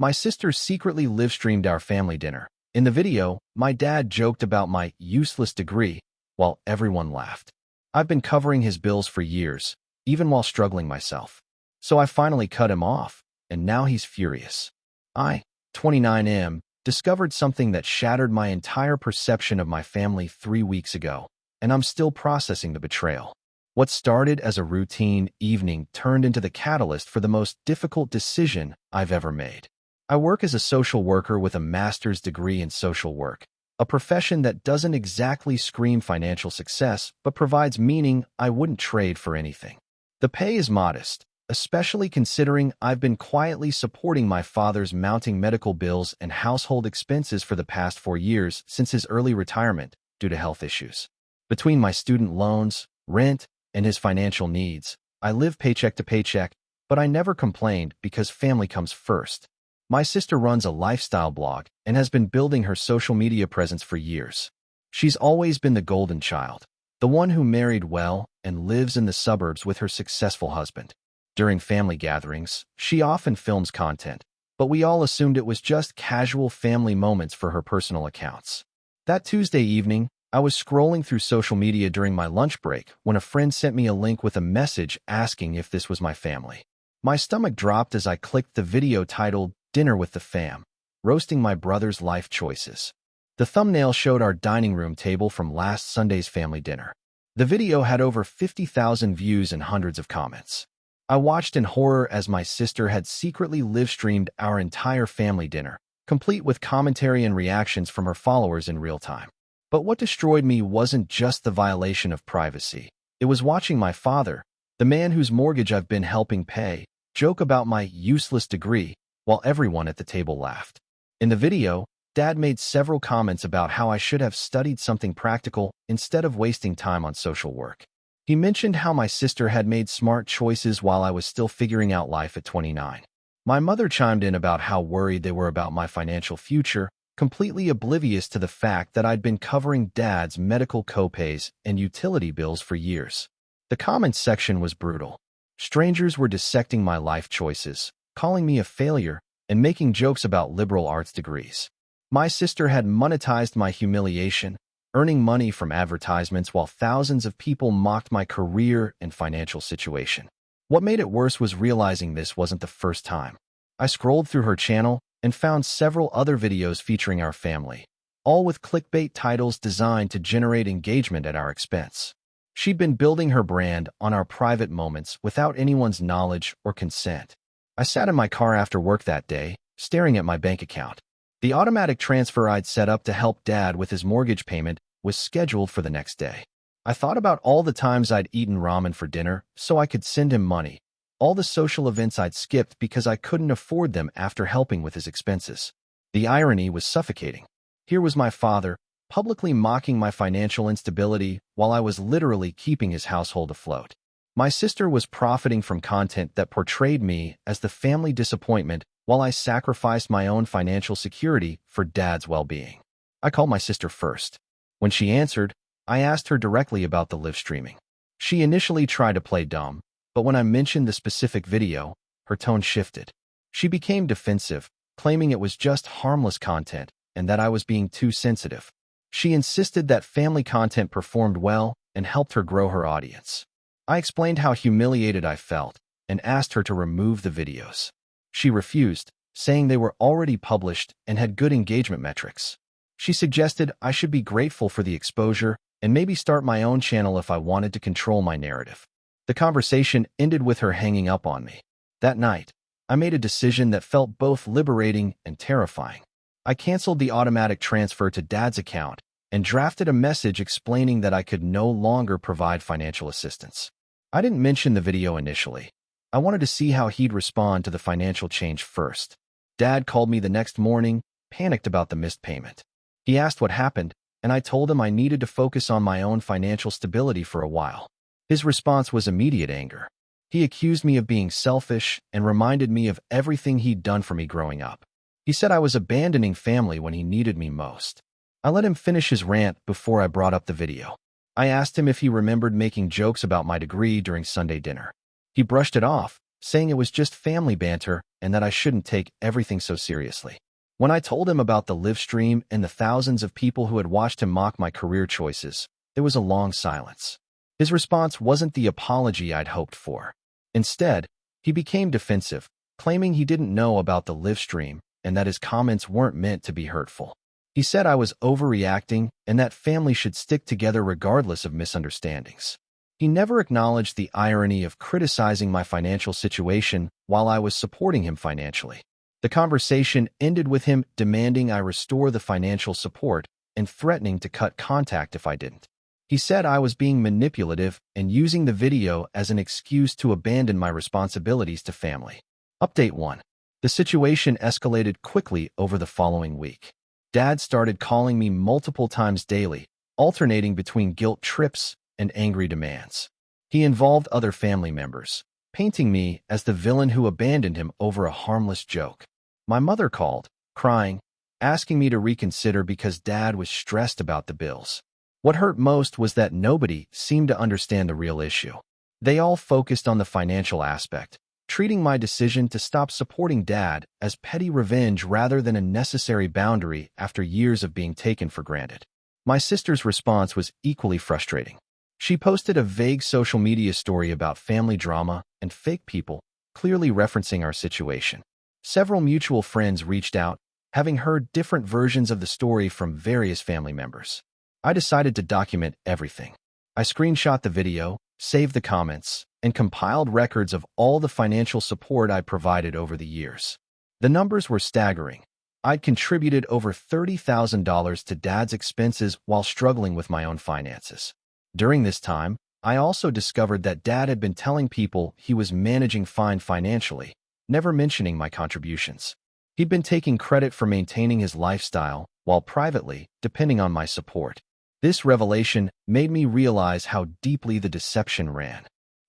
My sister secretly live-streamed our family dinner. In the video, my dad joked about my useless degree, while everyone laughed. I've been covering his bills for years, even while struggling myself. So I finally cut him off, and now he's furious. I, 29 discovered something that shattered my entire perception of my family 3 weeks ago, and I'm still processing the betrayal. What started as a routine evening turned into the catalyst for the most difficult decision I've ever made. I work as a social worker with a master's degree in social work, a profession that doesn't exactly scream financial success but provides meaning I wouldn't trade for anything. The pay is modest, especially considering I've been quietly supporting my father's mounting medical bills and household expenses for the past 4 years since his early retirement due to health issues. Between my student loans, rent, and his financial needs, I live paycheck to paycheck, but I never complained because family comes first. My sister runs a lifestyle blog and has been building her social media presence for years. She's always been the golden child, the one who married well and lives in the suburbs with her successful husband. During family gatherings, she often films content, but we all assumed it was just casual family moments for her personal accounts. That Tuesday evening, I was scrolling through social media during my lunch break when a friend sent me a link with a message asking if this was my family. My stomach dropped as I clicked the video titled Dinner with the Fam, Roasting My Brother's Life Choices. The thumbnail showed our dining room table from last Sunday's family dinner. The video had over 50,000 views and hundreds of comments. I watched in horror as my sister had secretly live-streamed our entire family dinner, complete with commentary and reactions from her followers in real time. But what destroyed me wasn't just the violation of privacy. It was watching my father, the man whose mortgage I've been helping pay, joke about my useless degree, while everyone at the table laughed. In the video, Dad made several comments about how I should have studied something practical instead of wasting time on social work. He mentioned how my sister had made smart choices while I was still figuring out life at 29. My mother chimed in about how worried they were about my financial future, completely oblivious to the fact that I'd been covering Dad's medical copays and utility bills for years. The comments section was brutal. Strangers were dissecting my life choices, calling me a failure, and making jokes about liberal arts degrees. My sister had monetized my humiliation, earning money from advertisements while thousands of people mocked my career and financial situation. What made it worse was realizing this wasn't the first time. I scrolled through her channel and found several other videos featuring our family, all with clickbait titles designed to generate engagement at our expense. She'd been building her brand on our private moments without anyone's knowledge or consent. I sat in my car after work that day, staring at my bank account. The automatic transfer I'd set up to help Dad with his mortgage payment was scheduled for the next day. I thought about all the times I'd eaten ramen for dinner so I could send him money, all the social events I'd skipped because I couldn't afford them after helping with his expenses. The irony was suffocating. Here was my father, publicly mocking my financial instability while I was literally keeping his household afloat. My sister was profiting from content that portrayed me as the family disappointment while I sacrificed my own financial security for Dad's well-being. I called my sister first. When she answered, I asked her directly about the live streaming. She initially tried to play dumb, but when I mentioned the specific video, her tone shifted. She became defensive, claiming it was just harmless content and that I was being too sensitive. She insisted that family content performed well and helped her grow her audience. I explained how humiliated I felt and asked her to remove the videos. She refused, saying they were already published and had good engagement metrics. She suggested I should be grateful for the exposure and maybe start my own channel if I wanted to control my narrative. The conversation ended with her hanging up on me. That night, I made a decision that felt both liberating and terrifying. I canceled the automatic transfer to Dad's account and drafted a message explaining that I could no longer provide financial assistance. I didn't mention the video initially. I wanted to see how he'd respond to the financial change first. Dad called me the next morning, panicked about the missed payment. He asked what happened, and I told him I needed to focus on my own financial stability for a while. His response was immediate anger. He accused me of being selfish and reminded me of everything he'd done for me growing up. He said I was abandoning family when he needed me most. I let him finish his rant before I brought up the video. I asked him if he remembered making jokes about my degree during Sunday dinner. He brushed it off, saying it was just family banter and that I shouldn't take everything so seriously. When I told him about the live stream and the thousands of people who had watched him mock my career choices, there was a long silence. His response wasn't the apology I'd hoped for. Instead, he became defensive, claiming he didn't know about the live stream and that his comments weren't meant to be hurtful. He said I was overreacting and that family should stick together regardless of misunderstandings. He never acknowledged the irony of criticizing my financial situation while I was supporting him financially. The conversation ended with him demanding I restore the financial support and threatening to cut contact if I didn't. He said I was being manipulative and using the video as an excuse to abandon my responsibilities to family. Update 1. The situation escalated quickly over the following week. Dad started calling me multiple times daily, alternating between guilt trips and angry demands. He involved other family members, painting me as the villain who abandoned him over a harmless joke. My mother called, crying, asking me to reconsider because Dad was stressed about the bills. What hurt most was that nobody seemed to understand the real issue. They all focused on the financial aspect, treating my decision to stop supporting Dad as petty revenge rather than a necessary boundary after years of being taken for granted. My sister's response was equally frustrating. She posted a vague social media story about family drama and fake people, clearly referencing our situation. Several mutual friends reached out, having heard different versions of the story from various family members. I decided to document everything. I screenshot the video, saved the comments, and compiled records of all the financial support I provided over the years. The numbers were staggering. I'd contributed over $30,000 to Dad's expenses while struggling with my own finances. During this time, I also discovered that Dad had been telling people he was managing fine financially, never mentioning my contributions. He'd been taking credit for maintaining his lifestyle, while privately depending on my support. This revelation made me realize how deeply the deception ran.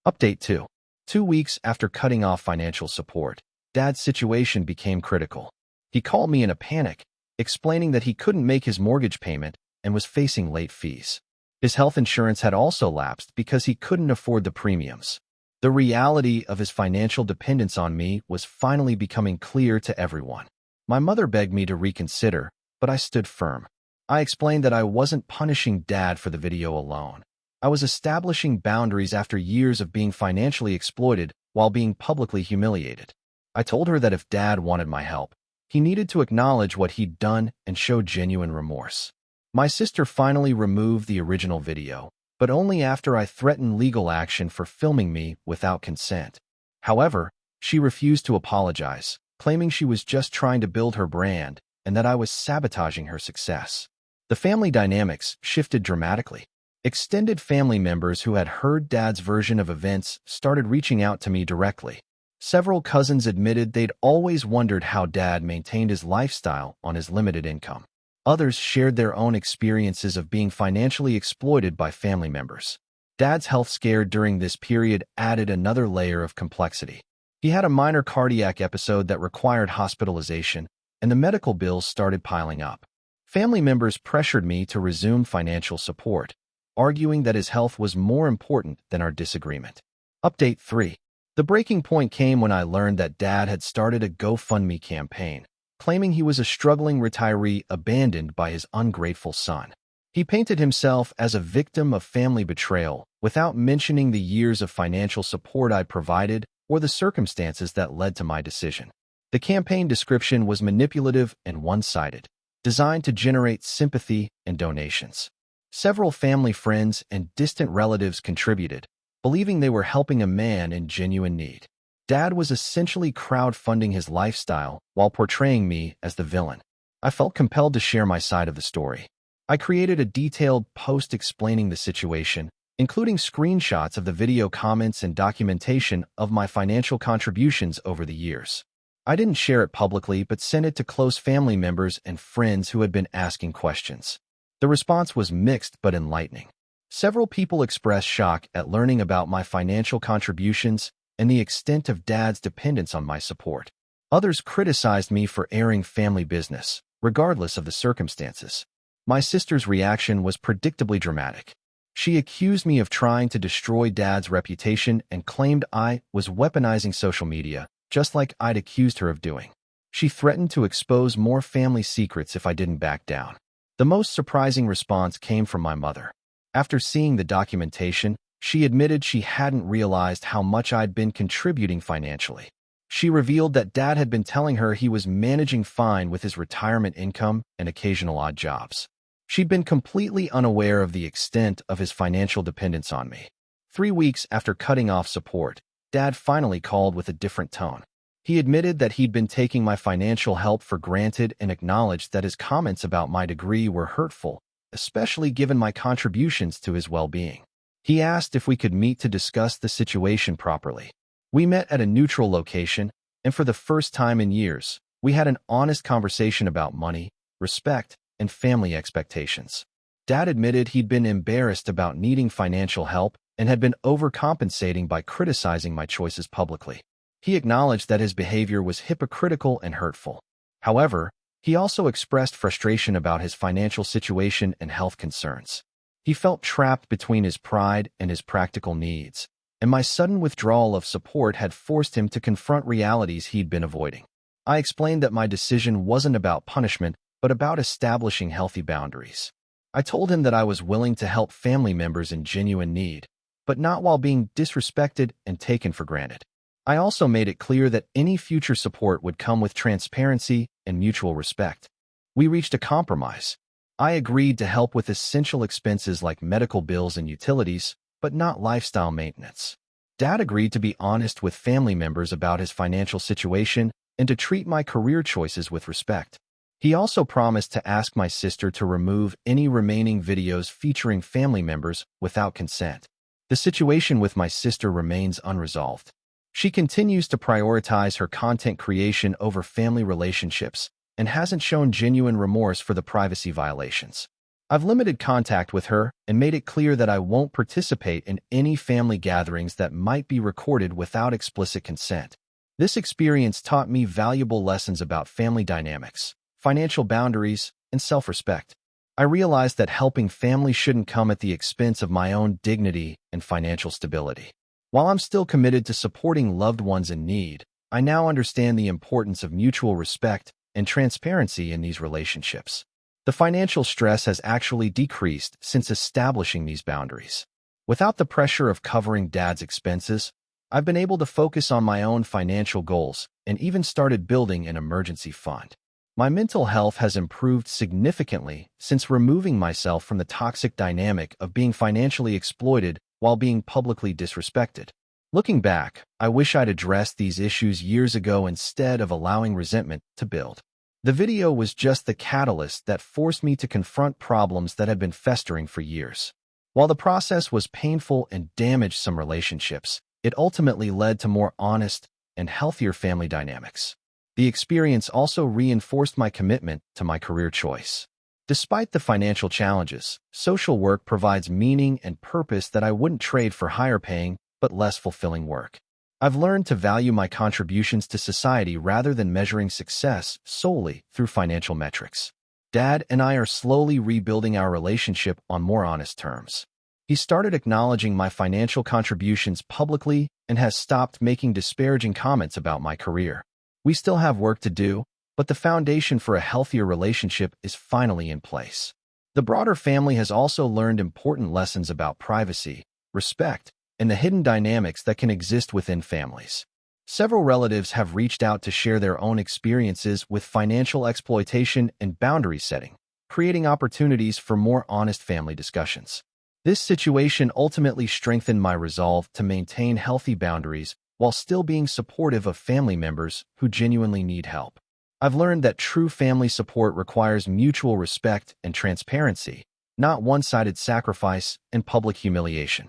Update 2. 2 weeks after cutting off financial support, Dad's situation became critical. He called me in a panic, explaining that he couldn't make his mortgage payment and was facing late fees. His health insurance had also lapsed because he couldn't afford the premiums. The reality of his financial dependence on me was finally becoming clear to everyone. My mother begged me to reconsider, but I stood firm. I explained that I wasn't punishing Dad for the video alone. I was establishing boundaries after years of being financially exploited while being publicly humiliated. I told her that if Dad wanted my help, he needed to acknowledge what he'd done and show genuine remorse. My sister finally removed the original video, but only after I threatened legal action for filming me without consent. However, she refused to apologize, claiming she was just trying to build her brand and that I was sabotaging her success. The family dynamics shifted dramatically. Extended family members who had heard Dad's version of events started reaching out to me directly. Several cousins admitted they'd always wondered how Dad maintained his lifestyle on his limited income. Others shared their own experiences of being financially exploited by family members. Dad's health scare during this period added another layer of complexity. He had a minor cardiac episode that required hospitalization, and the medical bills started piling up. Family members pressured me to resume financial support, arguing that his health was more important than our disagreement. Update 3. The breaking point came when I learned that Dad had started a GoFundMe campaign, claiming he was a struggling retiree abandoned by his ungrateful son. He painted himself as a victim of family betrayal without mentioning the years of financial support I provided or the circumstances that led to my decision. The campaign description was manipulative and one-sided, designed to generate sympathy and donations. Several family friends and distant relatives contributed, believing they were helping a man in genuine need. Dad was essentially crowdfunding his lifestyle while portraying me as the villain. I felt compelled to share my side of the story. I created a detailed post explaining the situation, including screenshots of the video comments and documentation of my financial contributions over the years. I didn't share it publicly but sent it to close family members and friends who had been asking questions. The response was mixed but enlightening. Several people expressed shock at learning about my financial contributions and the extent of Dad's dependence on my support. Others criticized me for airing family business, regardless of the circumstances. My sister's reaction was predictably dramatic. She accused me of trying to destroy Dad's reputation and claimed I was weaponizing social media just like I'd accused her of doing. She threatened to expose more family secrets if I didn't back down. The most surprising response came from my mother. After seeing the documentation, she admitted she hadn't realized how much I'd been contributing financially. She revealed that Dad had been telling her he was managing fine with his retirement income and occasional odd jobs. She'd been completely unaware of the extent of his financial dependence on me. 3 weeks after cutting off support, Dad finally called with a different tone. He admitted that he'd been taking my financial help for granted and acknowledged that his comments about my degree were hurtful, especially given my contributions to his well-being. He asked if we could meet to discuss the situation properly. We met at a neutral location, and for the first time in years, we had an honest conversation about money, respect, and family expectations. Dad admitted he'd been embarrassed about needing financial help and had been overcompensating by criticizing my choices publicly. He acknowledged that his behavior was hypocritical and hurtful. However, he also expressed frustration about his financial situation and health concerns. He felt trapped between his pride and his practical needs, and my sudden withdrawal of support had forced him to confront realities he'd been avoiding. I explained that my decision wasn't about punishment, but about establishing healthy boundaries. I told him that I was willing to help family members in genuine need, but not while being disrespected and taken for granted. I also made it clear that any future support would come with transparency and mutual respect. We reached a compromise. I agreed to help with essential expenses like medical bills and utilities, but not lifestyle maintenance. Dad agreed to be honest with family members about his financial situation and to treat my career choices with respect. He also promised to ask my sister to remove any remaining videos featuring family members without consent. The situation with my sister remains unresolved. She continues to prioritize her content creation over family relationships and hasn't shown genuine remorse for the privacy violations. I've limited contact with her and made it clear that I won't participate in any family gatherings that might be recorded without explicit consent. This experience taught me valuable lessons about family dynamics, financial boundaries, and self-respect. I realized that helping family shouldn't come at the expense of my own dignity and financial stability. While I'm still committed to supporting loved ones in need, I now understand the importance of mutual respect and transparency in these relationships. The financial stress has actually decreased since establishing these boundaries. Without the pressure of covering Dad's expenses, I've been able to focus on my own financial goals and even started building an emergency fund. My mental health has improved significantly since removing myself from the toxic dynamic of being financially exploited while being publicly disrespected. Looking back, I wish I'd addressed these issues years ago instead of allowing resentment to build. The video was just the catalyst that forced me to confront problems that had been festering for years. While the process was painful and damaged some relationships, it ultimately led to more honest and healthier family dynamics. The experience also reinforced my commitment to my career choice. Despite the financial challenges, social work provides meaning and purpose that I wouldn't trade for higher-paying but less fulfilling work. I've learned to value my contributions to society rather than measuring success solely through financial metrics. Dad and I are slowly rebuilding our relationship on more honest terms. He started acknowledging my financial contributions publicly and has stopped making disparaging comments about my career. We still have work to do, but the foundation for a healthier relationship is finally in place. The broader family has also learned important lessons about privacy, respect, and the hidden dynamics that can exist within families. Several relatives have reached out to share their own experiences with financial exploitation and boundary setting, creating opportunities for more honest family discussions. This situation ultimately strengthened my resolve to maintain healthy boundaries while still being supportive of family members who genuinely need help. I've learned that true family support requires mutual respect and transparency, not one-sided sacrifice and public humiliation.